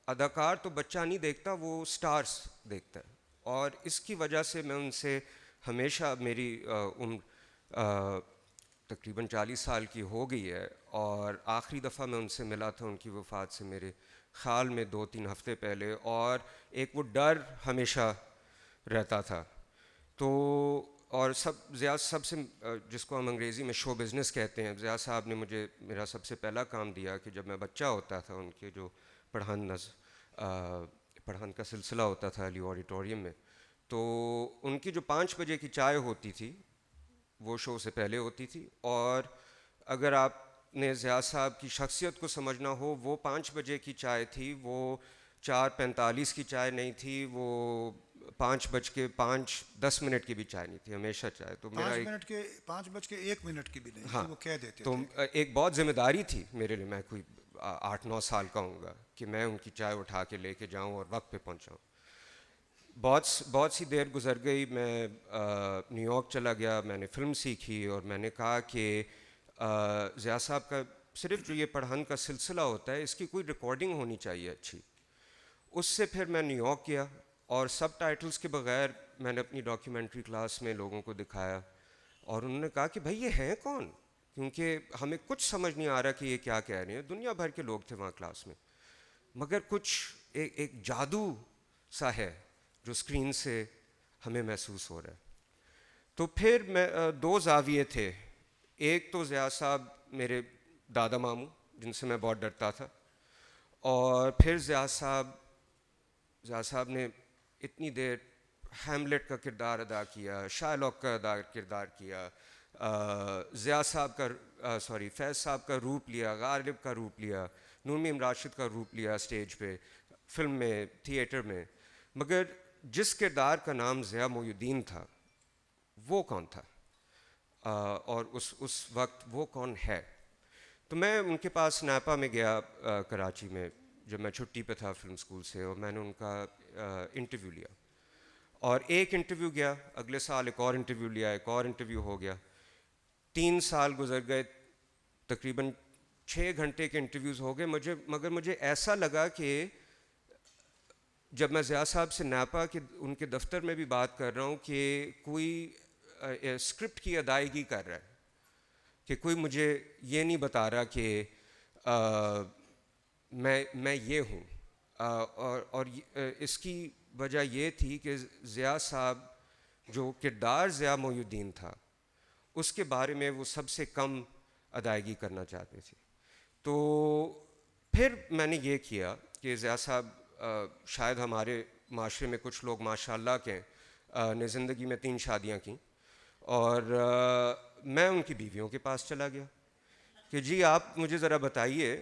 F: اداکار تو بچہ نہیں دیکھتا, وہ سٹارز دیکھتا ہے. اور اس کی وجہ سے میں ان سے ہمیشہ, میری عمر تقریباً 40 سال کی ہو گئی ہے, اور آخری دفعہ میں ان سے ملا تھا ان کی وفات سے میرے خیال میں 2-3 ہفتے پہلے, اور ایک وہ ڈر ہمیشہ رہتا تھا. تو اور ضیاء سب سے, جس کو ہم انگریزی میں شو بزنس کہتے ہیں, ضیاء صاحب نے مجھے میرا سب سے پہلا کام دیا کہ جب میں بچہ ہوتا تھا, ان کے جو پڑھان کا سلسلہ ہوتا تھا علی آڈیٹوریم میں, تو ان کی جو 5 بجے کی چائے ہوتی تھی وہ شو سے پہلے ہوتی تھی. اور اگر آپ نے ضیاء صاحب کی شخصیت کو سمجھنا ہو, وہ 5 بجے کی چائے تھی, وہ 4:45 کی چائے نہیں تھی, وہ 5:05 کی بھی چائے نہیں تھی, ہمیشہ چائے. تو میرا
A: 5:01 کی بھی نہیں
F: ہاں,
A: تھی, وہ کہہ دیتے
F: تو
A: تھے.
F: ایک بہت ذمہ داری تھی میرے لیے, میں کوئی 8-9 سال کا ہوں گا, کہ میں ان کی چائے اٹھا کے لے کے جاؤں اور وقت پہ پہنچاؤں. بہت سی دیر گزر گئی, میں نیو یارک چلا گیا, میں نے فلم سیکھی, اور میں نے کہا کہ ضیاء صاحب کا صرف جو یہ پڑھان کا سلسلہ ہوتا ہے, اس کی کوئی ریکارڈنگ ہونی چاہیے اچھی. اس سے پھر میں نیو یارک گیا, اور سب ٹائٹلز کے بغیر میں نے اپنی ڈاکیومنٹری کلاس میں لوگوں کو دکھایا, اور انہوں نے کہا کہ بھائی یہ ہیں کون, کیونکہ ہمیں کچھ سمجھ نہیں آ رہا کہ یہ کیا کہہ رہے ہیں. دنیا بھر کے لوگ تھے وہاں کلاس میں, مگر کچھ ایک جادو سا ہے جو اسکرین سے ہمیں محسوس ہو رہا ہے. تو پھر میں 2 زاویے تھے, ایک تو ضیاء صاحب میرے دادا ماموں جن سے میں بہت ڈرتا تھا, اور پھر ضیاء صاحب نے اتنی دیر ہیملیٹ کا کردار ادا کیا, شائلاک کا کردار کیا, ضیاء صاحب کا فیض صاحب کا روپ لیا, غالب کا روپ لیا, نور میم راشد کا روپ لیا اسٹیج پہ, فلم میں, تھیٹر میں. مگر جس کردار کا نام ضیاء محی الدین تھا وہ کون تھا, اور اس وقت وہ کون ہے. تو میں ان کے پاس نیپا میں گیا کراچی میں, جب میں چھٹی پہ تھا فلم اسکول سے, اور میں نے ان کا انٹرویو لیا. اور ایک انٹرویو گیا, اگلے سال ایک اور انٹرویو لیا, ایک اور انٹرویو ہو گیا. 3 سال گزر گئے, تقریباً 6 گھنٹے کے انٹرویوز ہو گئے مگر مجھے ایسا لگا کہ جب میں ضیاء صاحب سے نیپا کے ان کے دفتر میں بھی بات کر رہا ہوں کہ کوئی اسکرپٹ کی ادائیگی کر رہا ہے, کہ کوئی مجھے یہ نہیں بتا رہا کہ میں یہ ہوں. اور اس کی وجہ یہ تھی کہ ضیاء صاحب جو کردار ضیاء محی الدین تھا اس کے بارے میں وہ سب سے کم ادائیگی کرنا چاہتے تھے. تو پھر میں نے یہ کیا کہ ضیاء صاحب, شاید ہمارے معاشرے میں کچھ لوگ ماشاء اللہ کے نے زندگی میں 3 شادیاں کیں, اور میں ان کی بیویوں کے پاس چلا گیا کہ جی آپ مجھے ذرا بتائیے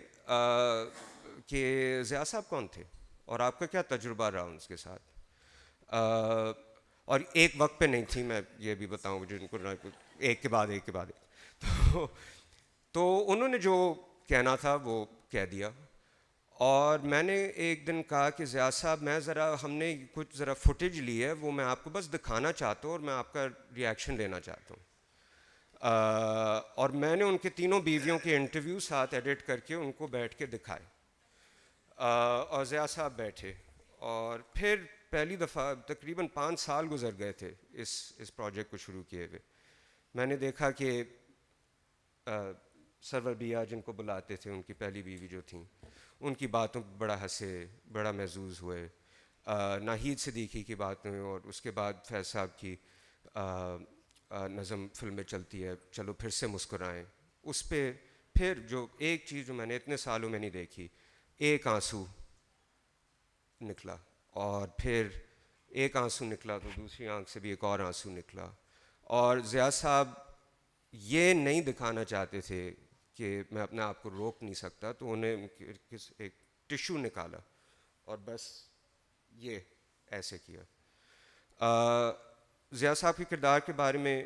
F: کہ ضیاء صاحب کون تھے اور آپ کا کیا تجربہ رہا ان کے ساتھ. اور ایک وقت پہ نہیں تھی, میں یہ بھی بتاؤں جن کو ایک کے بعد ایک. تو انہوں نے جو کہنا تھا وہ کہہ دیا. اور میں نے ایک دن کہا کہ ضیاء صاحب ہم نے کچھ فوٹیج لی ہے, وہ میں آپ کو بس دکھانا چاہتا ہوں اور میں آپ کا ریئیکشن لینا چاہتا ہوں. اور میں نے ان کے 3 بیویوں کے انٹرویو ساتھ ایڈٹ کر کے ان کو بیٹھ کے دکھائے, اور ضیاء صاحب بیٹھے. اور پھر پہلی دفعہ تقریباً 5 سال گزر گئے تھے اس پروجیکٹ کو شروع کیے ہوئے. میں نے دیکھا کہ سرور بیا جن کو بلاتے تھے, ان کی پہلی بیوی جو تھیں, ان کی باتوں پہ بڑا ہنسے, بڑا محظوظ ہوئے. ناہید صدیقی کی باتیں, اور اس کے بعد فیض صاحب کی نظم فلم میں چلتی ہے چلو پھر سے مسکرائیں, اس پہ پھر جو ایک چیز جو میں نے اتنے سالوں میں نہیں دیکھی, ایک آنسو نکلا, اور پھر ایک آنسو نکلا تو دوسری آنکھ سے بھی ایک اور آنسو نکلا. اور ضیاء صاحب یہ نہیں دکھانا چاہتے تھے کہ میں اپنے آپ کو روک نہیں سکتا, تو انہیں ایک ٹشو نکالا اور بس یہ ایسے کیا. ضیاء صاحب کے کردار کے بارے میں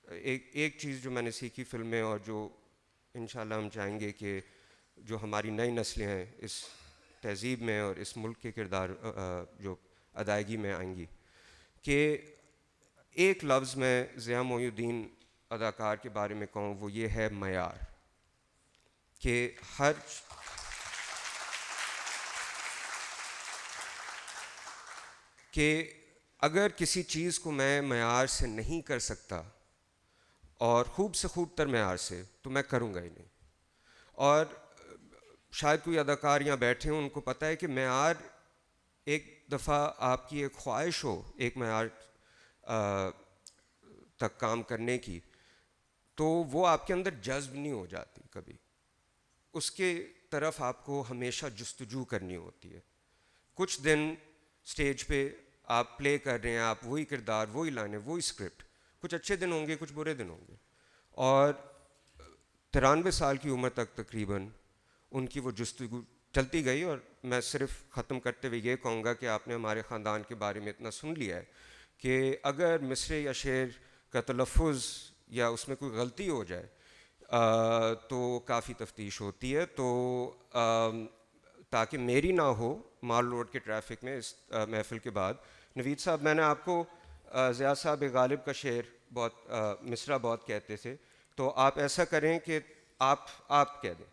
F: ایک چیز جو میں نے سیکھی فلم میں اور جو انشاءاللہ ہم چاہیں گے کہ جو ہماری نئی نسلیں ہیں اس تہذیب میں اور اس ملک کے کردار جو ادائیگی میں آئیں گی، کہ ایک لفظ میں ضیاء محی الدین اداکار کے بارے میں کہوں وہ یہ ہے معیار. کہ اگر کسی چیز کو میں معیار سے نہیں کر سکتا اور خوب سے خوب تر معیار سے تو میں کروں گا ہی نہیں. اور شاید کوئی اداکار یہاں بیٹھے ہوں ان کو پتہ ہے کہ معیار ایک دفعہ آپ کی ایک خواہش ہو ایک معیار تک کام کرنے کی تو وہ آپ کے اندر جذب نہیں ہو جاتی کبھی، اس کے طرف آپ کو ہمیشہ جستجو کرنی ہوتی ہے. کچھ دن سٹیج پہ آپ پلے کر رہے ہیں، آپ وہی کردار، وہی لائنیں، وہی اسکرپٹ، کچھ اچھے دن ہوں گے کچھ برے دن ہوں گے. اور 93 سال کی عمر تک تقریباً ان کی وہ جستجو چلتی گئی. اور میں صرف ختم کرتے ہوئے یہ کہوں گا کہ آپ نے ہمارے خاندان کے بارے میں اتنا سن لیا ہے کہ اگر مصرع یا شعر کا تلفظ یا اس میں کوئی غلطی ہو جائے تو کافی تفتیش ہوتی ہے. تو تاکہ میری نہ ہو مال روڈ کے ٹریفک میں اس محفل کے بعد، نوید صاحب میں نے آپ کو ضیاء صاحب غالب کا شعر بہت مصرع بہت کہتے تھے، تو آپ ایسا کریں کہ آپ کہہ دیں.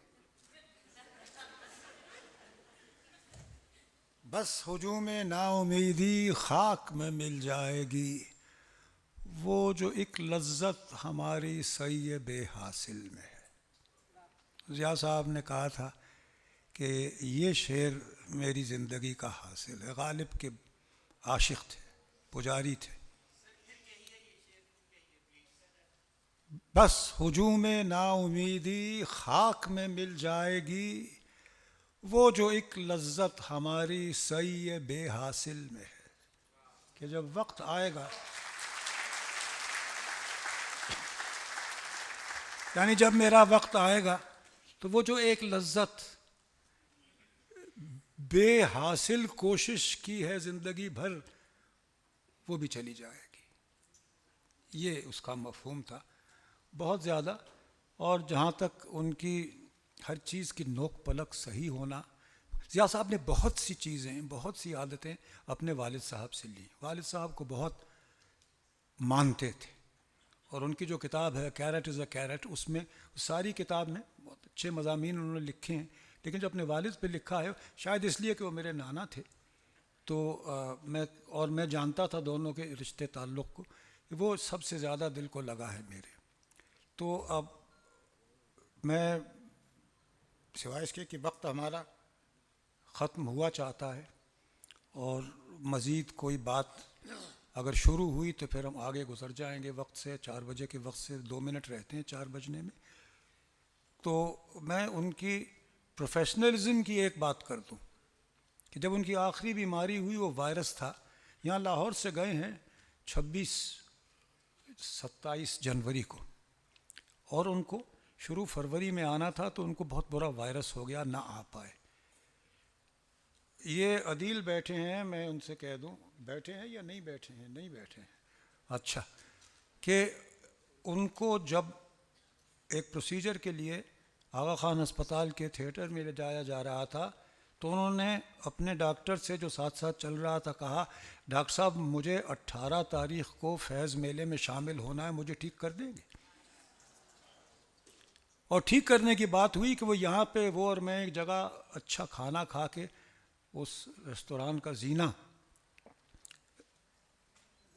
A: بس ہجوم نا امیدی خاک میں مل جائے گی، وہ جو ایک لذت ہماری سعی بے حاصل میں ہے. ضیاء صاحب نے کہا تھا کہ یہ شعر میری زندگی کا حاصل ہے. غالب کے عاشق تھے، پجاری تھے. بس ہجوم نا امیدی خاک میں مل جائے گی، وہ جو ایک لذت ہماری سعی بے حاصل میں ہے. کہ جب وقت آئے گا، یعنی جب میرا وقت آئے گا تو وہ جو ایک لذت بے حاصل کوشش کی ہے زندگی بھر وہ بھی چلی جائے گی. یہ اس کا مفہوم تھا بہت زیادہ. اور جہاں تک ان کی ہر چیز کی نوک پلک صحیح ہونا، ضیاء صاحب نے بہت سی چیزیں، بہت سی عادتیں اپنے والد صاحب سے لی. والد صاحب کو بہت مانتے تھے، اور ان کی جو کتاب ہے کیرٹ از اے کیرٹ، اس میں ساری کتاب میں بہت اچھے مضامین انہوں نے لکھے ہیں. لیکن جو اپنے والد پہ لکھا ہے، شاید اس لیے کہ وہ میرے نانا تھے، تو میں جانتا تھا دونوں کے رشتے تعلق کو، وہ سب سے زیادہ دل کو لگا ہے میرے. تو اب میں سوائے اس کے کہ وقت ہمارا ختم ہوا چاہتا ہے، اور مزید کوئی بات اگر شروع ہوئی تو پھر ہم آگے گزر جائیں گے وقت سے. 4 بجے کے وقت سے 2 منٹ رہتے ہیں 4 بجنے میں. تو میں ان کی پروفیشنلزم کی ایک بات کر دوں کہ جب ان کی آخری بیماری ہوئی وہ وائرس تھا. یہاں لاہور سے گئے ہیں 27 جنوری کو، اور ان کو شروع فروری میں آنا تھا، تو ان کو بہت برا وائرس ہو گیا، نہ آ پائے. یہ عدیل بیٹھے ہیں، میں ان سے کہہ دوں بیٹھے ہیں یا نہیں بیٹھے ہیں؟ نہیں بیٹھے ہیں. اچھا، کہ ان کو جب ایک پروسیجر کے لیے آغا خان ہسپتال کے تھیٹر میں لے جایا جا رہا تھا، تو انہوں نے اپنے ڈاکٹر سے جو ساتھ ساتھ چل رہا تھا کہا، ڈاکٹر صاحب مجھے 18 تاریخ کو فیض میلے میں شامل ہونا ہے، مجھے ٹھیک کر دیں گے؟ اور ٹھیک کرنے کی بات ہوئی کہ وہ یہاں پہ وہ اور میں ایک جگہ اچھا کھانا کھا کے اس ریستوران کا زینہ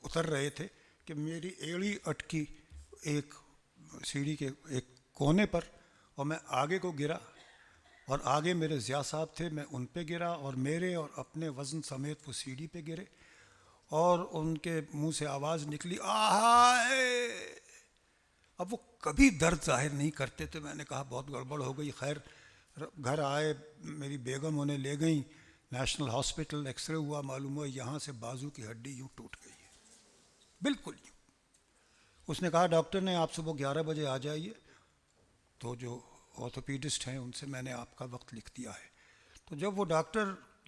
A: اتر رہے تھے کہ میری ایڑی اٹکی ایک سیڑھی کے ایک کونے پر، اور میں آگے کو گرا، اور آگے میرے ضیاء صاحب تھے، میں ان پہ گرا، اور میرے اور اپنے وزن سمیت وہ سیڑھی پہ گرے، اور ان کے منہ سے آواز نکلی آہائے. اب وہ کبھی درد ظاہر نہیں کرتے تھے. میں نے کہا بہت گڑبڑ ہو گئی. خیر گھر آئے، میری بیگم انہیں لے گئیں نیشنل ہاسپٹل، ایکس رے ہوا، معلوم ہوا یہاں سے بازو کی ہڈی یوں ٹوٹ گئی ہے، بالکل یوں. اس نے کہا ڈاکٹر نے آپ صبح 11 بجے آ جائیے. تو جو آرتھوپیڈسٹ ہیں ان سے میں نے آپ کا وقت لکھ دیا ہے. تو جب وہ ڈاکٹر